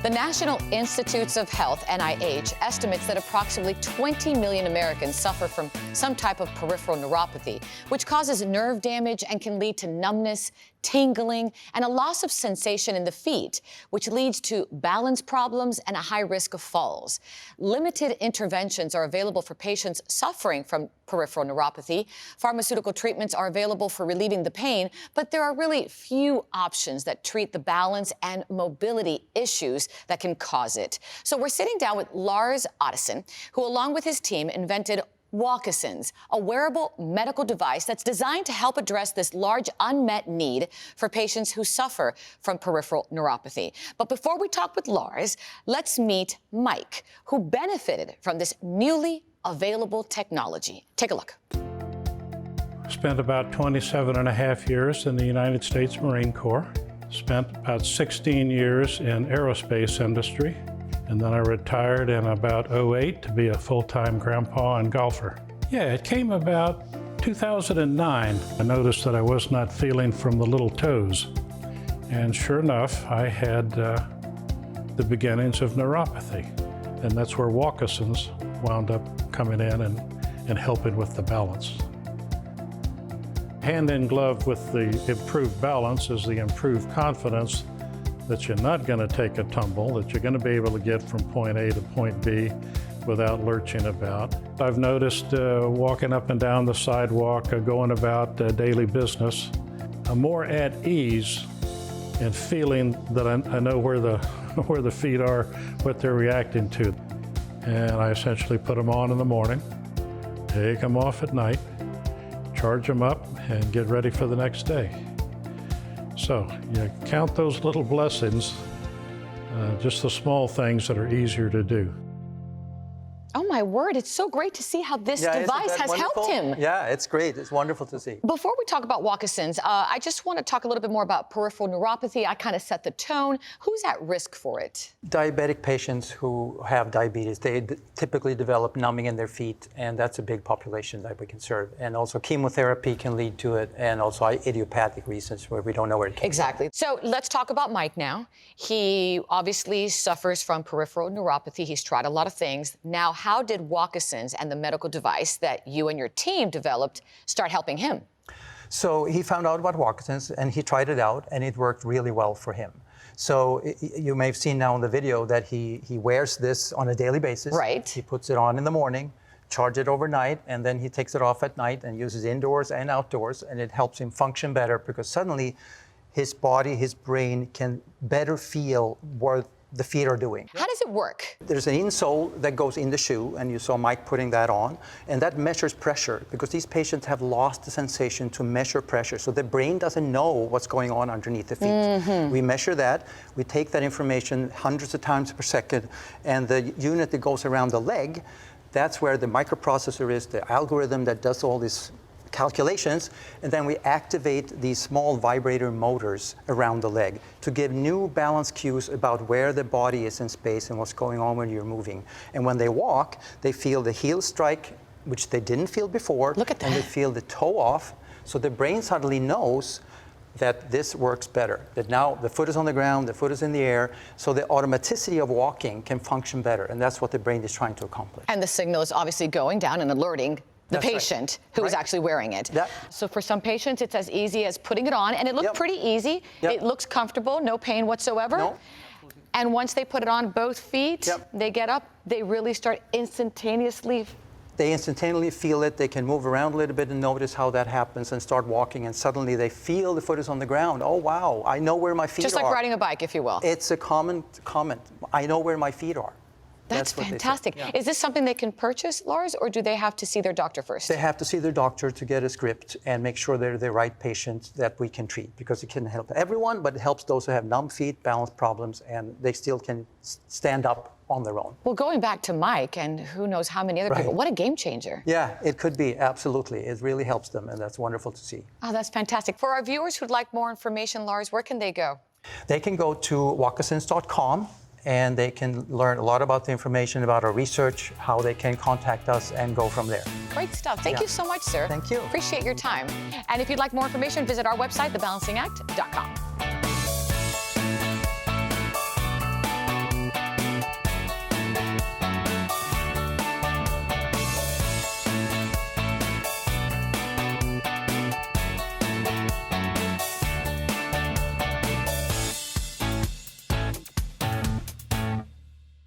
The National Institutes of Health, NIH, estimates that approximately 20 million Americans suffer from some type of peripheral neuropathy, which causes nerve damage and can lead to numbness, tingling, and a loss of sensation in the feet, which leads to balance problems and a high risk of falls. Limited interventions are available for patients suffering from peripheral neuropathy. Pharmaceutical treatments are available for relieving the pain, but there are really few options that treat the balance and mobility issues that can cause it. So we're sitting down with Lars Ottesen, who along with his team invented Walkasins, a wearable medical device that's designed to help address this large unmet need for patients who suffer from peripheral neuropathy. But before we talk with Lars, let's meet Mike, who benefited from this newly available technology. Take a look. Spent about 27 and a half years in the United States Marine Corps. Spent about 16 years in aerospace industry. And then I retired in about '08 to be a full-time grandpa and golfer. Yeah, it came about 2009. I noticed that I was not feeling from the little toes. And sure enough, I had the beginnings of neuropathy. And that's where Walkasins wound up coming in and helping with the balance. Hand in glove with the improved balance is the improved confidence that you're not going to take a tumble, that you're going to be able to get from point A to point B without lurching about. I've noticed walking up and down the sidewalk, going about daily business, I'm more at ease and feeling that I know where the feet are, what they're reacting to. And I essentially put them on in the morning, take them off at night, charge them up, and get ready for the next day. So you count those little blessings, just the small things that are easier to do. Oh my word, it's so great to see how this device has helped him. Yeah, it's great. It's wonderful to see. Before we talk about Walkasins, I just want to talk a little bit more about peripheral neuropathy. I kind of set the tone. Who's at risk for it? Diabetic patients who have diabetes, they typically develop numbing in their feet, and that's a big population that we can serve. And also chemotherapy can lead to it, and also idiopathic reasons where we don't know where it came from. Exactly. So let's talk about Mike now. He obviously suffers from peripheral neuropathy. He's tried a lot of things. Now, how did Walkasins and the medical device that you and your team developed start helping him? So he found out about Walkasins and he tried it out, and it worked really well for him. So you may have seen now in the video that he wears this on a daily basis. Right. He puts it on in the morning, charge it overnight, and then he takes it off at night and uses indoors and outdoors, and it helps him function better because suddenly his body, his brain can better feel what the feet are doing. How does it work? There's an insole that goes in the shoe, and you saw Mike putting that on, and that measures pressure because these patients have lost the sensation to measure pressure, so the brain doesn't know what's going on underneath the feet. Mm-hmm. We measure that, we take that information hundreds of times per second, and the unit that goes around the leg, that's where the microprocessor is, the algorithm that does all this calculations, and then we activate these small vibrator motors around the leg to give new balance cues about where the body is in space and what's going on when you're moving. And when they walk, they feel the heel strike, which they didn't feel before. Look at that. And they feel the toe off, so the brain suddenly knows that this works better, that now the foot is on the ground, the foot is in the air, so the automaticity of walking can function better, and that's what the brain is trying to accomplish. And the signal is obviously going down and alerting the patient who is actually wearing it. Yep. So for some patients, it's as easy as putting it on, and it looked pretty easy. Yep. It looks comfortable, no pain whatsoever. No. And once they put it on both feet, they get up, they really start instantaneously. They instantaneously feel it, they can move around a little bit and notice how that happens and start walking, and suddenly they feel the foot is on the ground. Oh wow, I know where my feet are. Just like riding a bike, if you will. It's a common comment. I know where my feet are. That's fantastic. Is this something they can purchase, Lars, or do they have to see their doctor first? They have to see their doctor to get a script and make sure they're the right patient that we can treat, because it can help everyone, but it helps those who have numb feet, balance problems, and they still can stand up on their own. Well, going back to Mike and who knows how many other people, what a game changer. Yeah, it could be, absolutely. It really helps them, and that's wonderful to see. Oh, that's fantastic. For our viewers who'd like more information, Lars, where can they go? They can go to walkasins.com. and they can learn a lot about the information about our research, how they can contact us, and go from there. Great stuff. Thank you so much, sir. Thank you. Appreciate your time. And if you'd like more information, visit our website, thebalancingact.com.